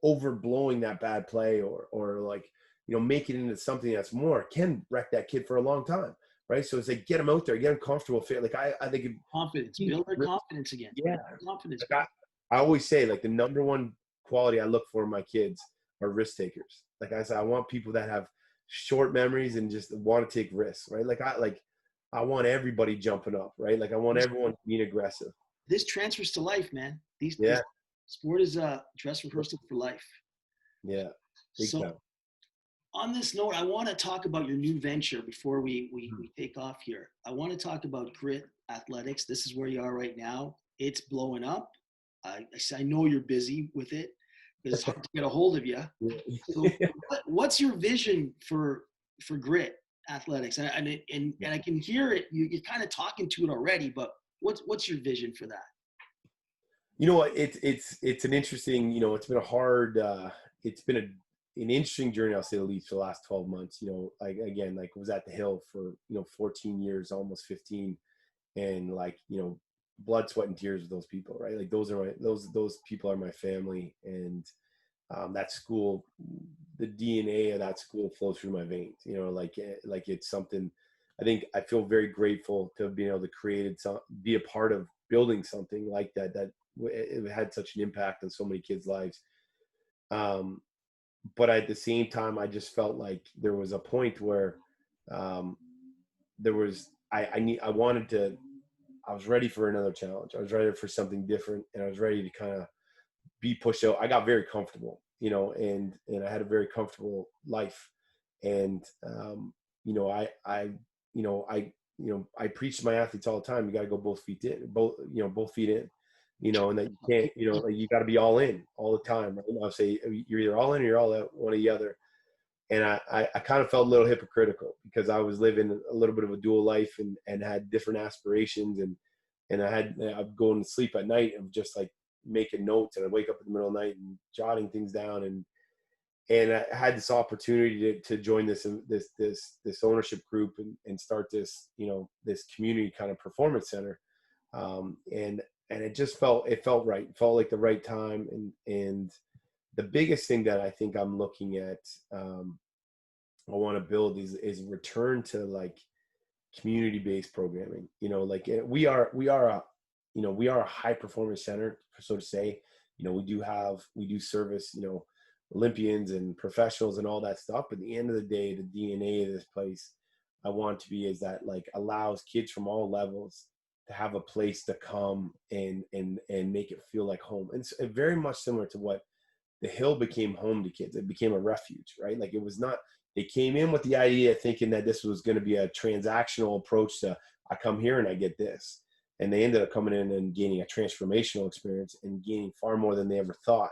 overblowing that bad play or like, make it into something that's more can wreck that kid for a long time, right? So it's like, get them out there, get them comfortable, like I think Confidence, build their confidence again. Yeah. Confidence. Like I always say, like, the number one quality I look for in my kids are risk takers. Like I said, I want people that have short memories and just want to take risks, right? I want everybody jumping up, right? Like, I want everyone being aggressive. This transfers to life, man. This sport is a dress rehearsal for life. Yeah. So on this note, I want to talk about your new venture before we take off here. I want to talk about Grit Athletics. This is where you are right now. It's blowing up. I know you're busy with it because it's hard to get a hold of you. So what's your vision for Grit Athletics? And I can hear it. You're kind of talking to it already, but what's your vision for that? It's an interesting, it's been a hard, it's been an interesting journey, I'll say the least, for the last 12 months. Like, again, like, was at the Hill for 14 years, almost 15, and like, blood, sweat, and tears with those people, right? Like, those people are my family, and that school, the DNA of that school flows through my veins. Like it's something. I feel very grateful to have been able to be a part of building something like that it had such an impact on so many kids' lives. But at the same time, I just felt like there was a point where I was ready for another challenge. I was ready for something different, and I was ready to kind of be pushed out. I got very comfortable, and I had a very comfortable life. And, I preach to my athletes all the time. You got to go both feet in, and that you can't, like, you got to be all in all the time. Right? I'll say you're either all in or you're all out, one or the other. And I kind of felt a little hypocritical because I was living a little bit of a dual life and had different aspirations. And I'd go to sleep at night and just like making notes, and I'd wake up in the middle of the night and jotting things down. And I had this opportunity to join this ownership group and start this, this community kind of performance center. And it just felt right. It felt like the right time. And the biggest thing that I think I'm looking at, I want to build is return to like community-based programming. Like we are a high performance center, so to say. We do service, Olympians and professionals and all that stuff. But at the end of the day, the DNA of this place, I want to be, is that like allows kids from all levels to have a place to come and make it feel like home. And it's very much similar to what the Hill became home to kids. It became a refuge, right? Like, it was not, they came in with the idea thinking that this was going to be a transactional approach to, I come here and I get this. And they ended up coming in and gaining a transformational experience and gaining far more than they ever thought.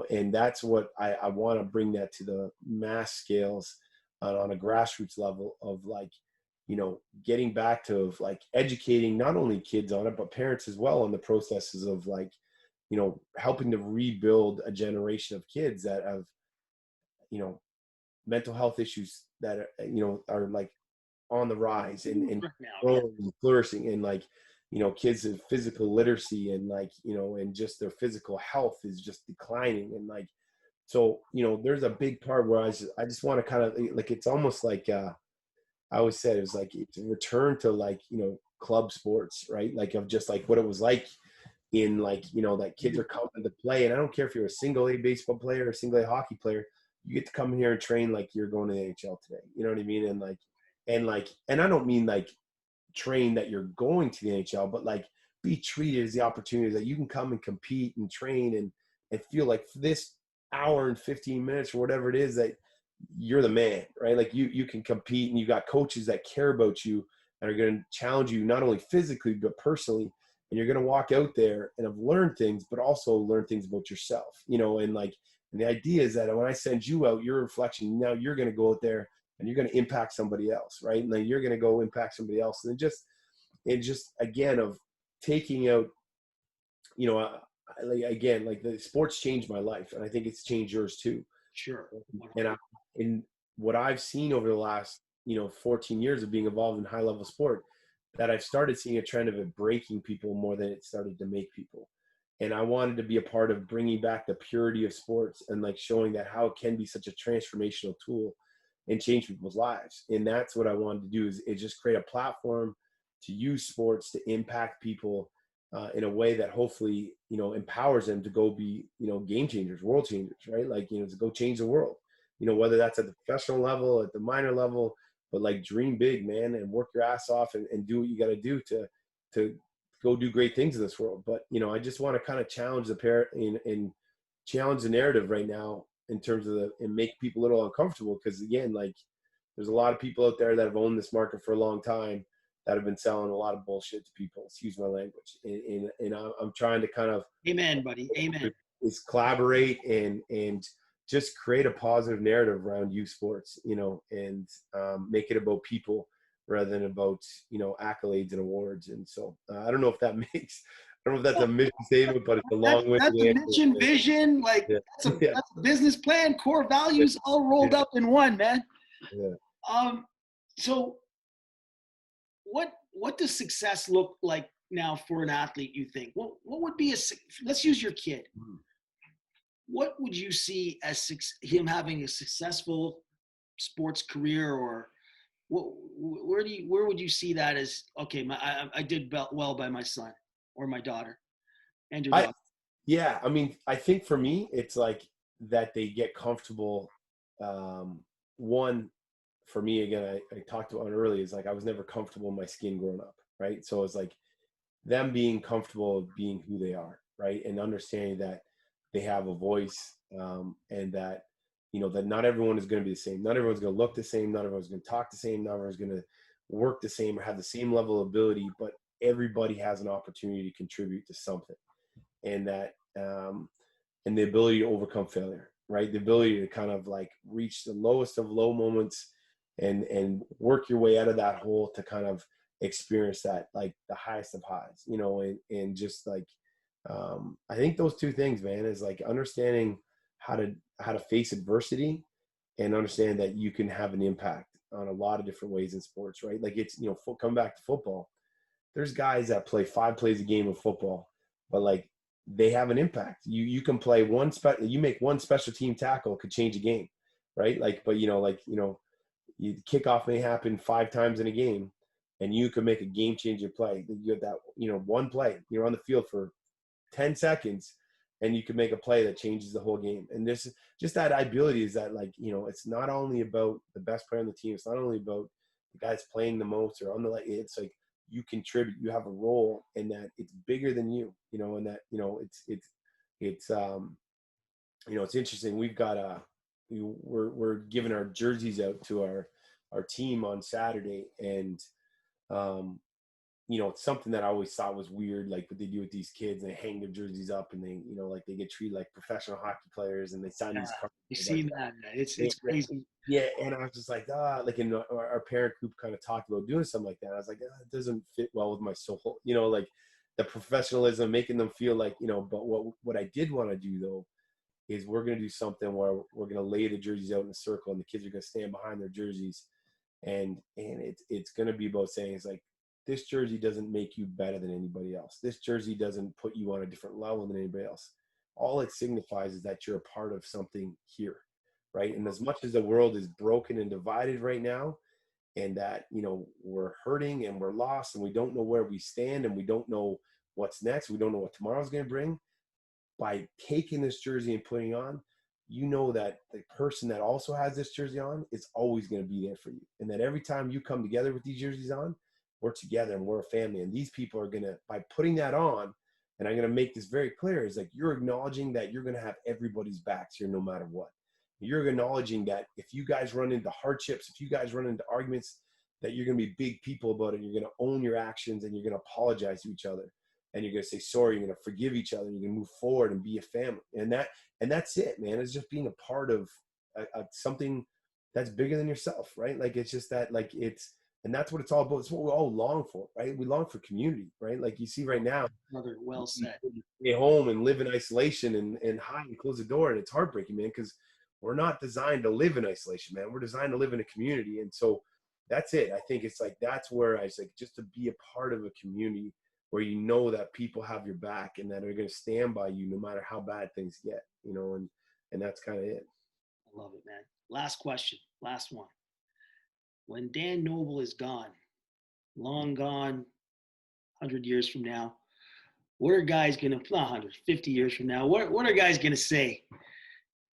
And that's what I want to bring that to the mass scales on a grassroots level of like, getting back to like educating not only kids on it, but parents as well on the processes of like, helping to rebuild a generation of kids that have mental health issues that are like on the rise and Right now, yeah. growing and flourishing, and like kids have physical literacy, and like and just their physical health is just declining, and like so there's a big part where I just want to kind of like, it's almost like I always said it was like it's a return to like club sports, right? Like of just like what it was like in like that kids are coming to play, and I don't care if you're a single A baseball player or a single A hockey player, you get to come here and train like you're going to the NHL today. You know what I mean? And I don't mean like train that you're going to the NHL, but like be treated as the opportunity that you can come and compete and train and feel like for this hour and 15 minutes or whatever it is that you're the man, right? Like you can compete, and you got coaches that care about you and are going to challenge you not only physically but personally, and you're going to walk out there and have learned things, but also learn things about yourself, and the idea is that when I send you out, your reflection, now you're going to go out there and you're going to impact somebody else, right? And then you're going to go impact somebody else. And just again of taking out, like the sports changed my life, and I think it's changed yours too. Sure. In what I've seen over the last 14 years of being involved in high level sport, that I've started seeing a trend of it breaking people more than it started to make people. And I wanted to be a part of bringing back the purity of sports and like showing that how it can be such a transformational tool and change people's lives. And that's what I wanted to do, is just create a platform to use sports to impact people in a way that hopefully empowers them to go be game changers, world changers, right? Like to go change the world, whether that's at the professional level, at the minor level, but like dream big, man, and work your ass off and do what you got to do to go do great things in this world. But I just want to kind of challenge the parent and challenge the narrative right now in terms of and make people a little uncomfortable, because again, like there's a lot of people out there that have owned this market for a long time that have been selling a lot of bullshit to people. Excuse my language. And I'm trying to kind of Amen, buddy. Amen. is collaborate and just create a positive narrative around youth sports, and make it about people rather than about accolades and awards. And so I don't know if that makes, I don't know if that's a mission statement, but it's a long-winded That's a answer. mission, vision. Like Yeah. that's a business plan, core values all rolled up in one, man. Yeah. So what does success look like now for an athlete, you think? What would be let's use your kid. What would you see as him having a successful sports career, or where would you see that as, okay, I did well by my son or my daughter and your daughter? Yeah, I mean, I think for me, it's like that they get comfortable. One, for me, again, I talked about it earlier, is like I was never comfortable in my skin growing up, right? So it's like them being comfortable being who they are, right? And understanding that they have a voice, and that, that not everyone is going to be the same. Not everyone's going to look the same. Not everyone's going to talk the same. Not everyone's going to work the same or have the same level of ability, but everybody has an opportunity to contribute to something. And that, and the ability to overcome failure, right? The ability to kind of like reach the lowest of low moments and work your way out of that hole to kind of experience that, like the highest of highs, and just like, I think those two things, man, is like understanding how to face adversity and understand that you can have an impact on a lot of different ways in sports, right? Like it's, come back to football. There's guys that play 5 plays a game of football, but like they have an impact. You can play you make one special team tackle could change a game, right? Like, but kickoff may happen 5 times in a game, and you can make a game changing play. You have that, one play, you're on the field for 10 seconds and you can make a play that changes the whole game. And this just that ability is that, like, it's not only about the best player on the team. It's not only about the guys playing the most or on the, it's like you contribute, you have a role, and that it's bigger than you, and that, it's interesting. We've got we're giving our jerseys out to our team on Saturday, and it's something that I always thought was weird, like what they do with these kids, and they hang their jerseys up, and they, like they get treated like professional hockey players, and they sign these cards. You see that? It's crazy. Yeah, and I was just like, like in our parent group kind of talked about doing something like that. I was like, it doesn't fit well with my soul, like the professionalism, making them feel like, but what I did want to do though is we're going to do something where we're going to lay the jerseys out in a circle, and the kids are going to stand behind their jerseys. And it's going to be about saying, it's like, this jersey doesn't make you better than anybody else. This jersey doesn't put you on a different level than anybody else. All it signifies is that you're a part of something here, right? And as much as the world is broken and divided right now, and that, you know, we're hurting and we're lost and we don't know where we stand and we don't know what's next, we don't know what tomorrow's going to bring, by taking this jersey and putting on, you know that the person that also has this jersey on is always going to be there for you. And that every time you come together with these jerseys on, we're together and we're a family. And these people are going to, by putting that on, and I'm going to make this very clear, is like, you're acknowledging that you're going to have everybody's backs here no matter what. You're acknowledging that if you guys run into hardships, if you guys run into arguments, that you're going to be big people about it. You're going to own your actions, and you're going to apologize to each other. And you're going to say sorry, you're going to forgive each other, and you're going to move forward and be a family. And that's it, man. It's just being a part of something that's bigger than yourself, right? Like, it's just that, like, and that's what it's all about. It's what we all long for, right? We long for community, right? Like, you see right now, Another well said. Stay home and live in isolation and hide and close the door. And it's heartbreaking, man, because we're not designed to live in isolation, man. We're designed to live in a community. And so that's it. I think it's like, that's where I was like, just to be a part of a community where you know that people have your back and that are going to stand by you no matter how bad things get, you know, and that's kind of it. I love it, man. Last question, last one. When Dan Noble is gone, long gone, 100 years from now, what are guys going to, not 100, 50 years from now, what are guys going to say?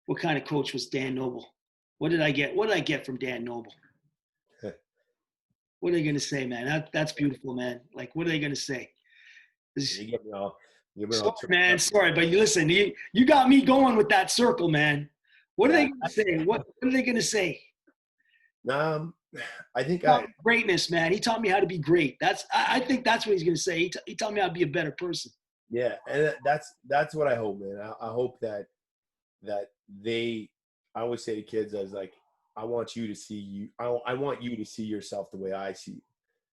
What kind of coach was Dan Noble? What did I get from Dan Noble? What are they going to say, man? That's beautiful, man. Like, what are they going to say? You get me all Sorry, man. Sorry, but you listen. You got me going with that circle, man. What are they going to say? What are they going to say? I think greatness, man. He taught me how to be great. I think that's what he's going to say. He taught me how to be a better person. Yeah, and that's what I hope, man. I hope that I always say to kids, I was like, I want you to see you. I want you to see yourself the way I see you.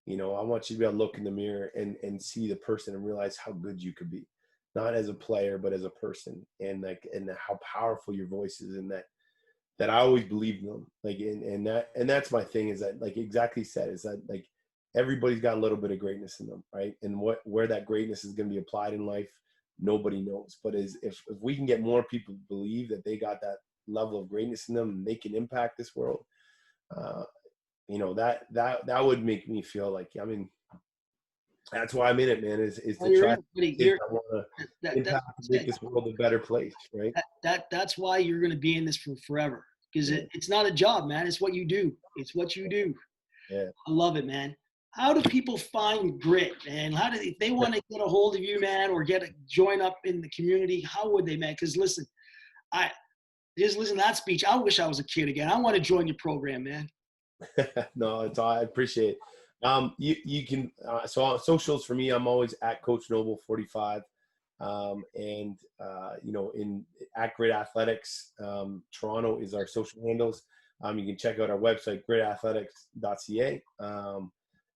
You know, I want you to be able to look in the mirror and see the person and realize how good you could be, not as a player, but as a person, and how powerful your voice is, and that I always believed in them. Like, and that's my thing, is that, like, exactly said, is that, like, everybody's got a little bit of greatness in them, right? And where that greatness is going to be applied in life, nobody knows. But if we can get more people to believe that they got that level of greatness in them and they can impact this world, you know, that would make me feel like, I mean, that's why I'm in it, man, is to try to make this world a better place, right? That's why you're going to be in this for forever, because it's not a job, man. It's what you do. It's what you do. Yeah. I love it, man. How do people find Grit, man? If they want to get a hold of you, man, or join up in the community, how would they, man? Because listen, just listen to that speech. I wish I was a kid again. I want to join your program, man. No, it's all, I appreciate it. You can, so on socials for me, I'm always at Coach Noble 45. You know, at Grit Athletics, Toronto is our social handles. You can check out our website, gritathletics.ca.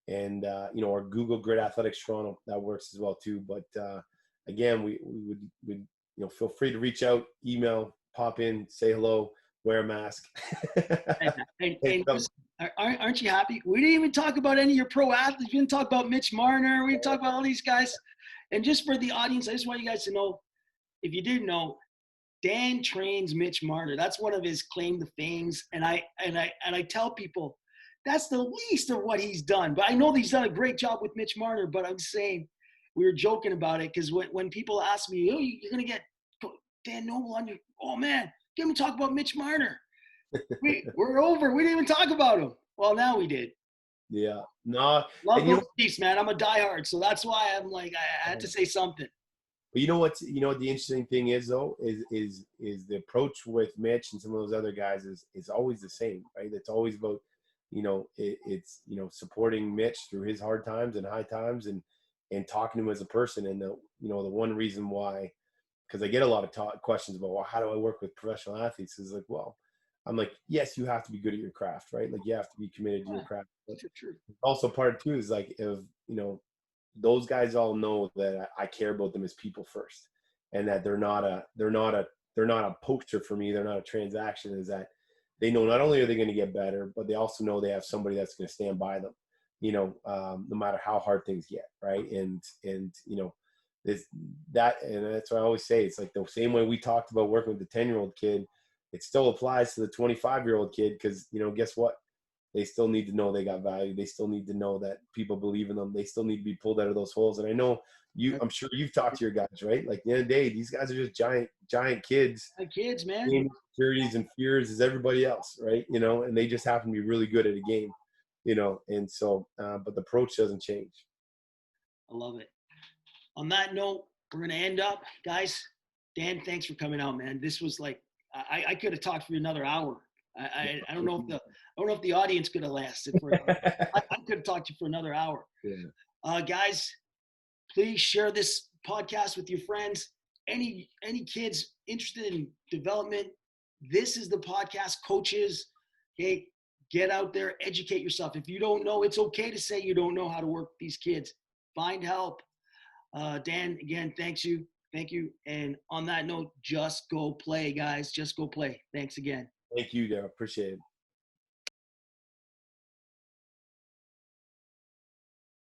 You know, or Google Grit Athletics Toronto, that works as well too. But, again, we would, you know, feel free to reach out, email, pop in, say hello, wear a mask. Aren't you happy? We didn't even talk about any of your pro athletes. We didn't talk about Mitch Marner. We didn't talk about all these guys. And just for the audience, I just want you guys to know, if you didn't know, Dan trains Mitch Marner. That's one of his claim to fames. And I tell people that's the least of what he's done. But I know that he's done a great job with Mitch Marner. But I'm saying, we were joking about it, because when people ask me, oh, you're going to get Dan Noble on your, oh man, get me talk about Mitch Marner. We're over. We didn't even talk about him. Well, now we did. Yeah. No. Love those Chiefs, man. I'm a diehard, so that's why I'm like, I had to say something. But you know what the interesting thing is, though, is the approach with Mitch and some of those other guys is always the same, right? It's always about, you know, it's you know, supporting Mitch through his hard times and high times, and talking to him as a person. And the one reason why, because I get a lot of questions about, well, how do I work with professional athletes? Is like, well, I'm like, yes, you have to be good at your craft, right? Like, you have to be committed to your craft. But also part two is like, if, you know, those guys all know that I care about them as people first, and that they're not a they're not a poster for me. They're not a transaction. Is that they know not only are they going to get better, but they also know they have somebody that's going to stand by them, no matter how hard things get, right? And this that, and that's what I always say. It's like the same way we talked about working with the 10-year-old kid, it still applies to the 25-year-old kid, because guess what? They still need to know they got value. They still need to know that people believe in them. They still need to be pulled out of those holes. And I know I'm sure you've talked to your guys, right? Like, at the end of the day, these guys are just giant kids. Kids, man. Same insecurities and fears as everybody else, right? And they just happen to be really good at a game, and so, but the approach doesn't change. I love it. On that note, we're going to end up, guys. Dan, thanks for coming out, man. This was like, I could have talked for another hour. I don't know if the audience could have lasted for. I could have talked to you for another hour. Yeah. Guys, please share this podcast with your friends. Any kids interested in development, this is the podcast. Coaches, hey, get out there, educate yourself. If you don't know, it's okay to say you don't know how to work with these kids. Find help. Dan, again, thank you. And on that note, just go play, guys. Just go play. Thanks again. Thank you, Daryl. Appreciate it.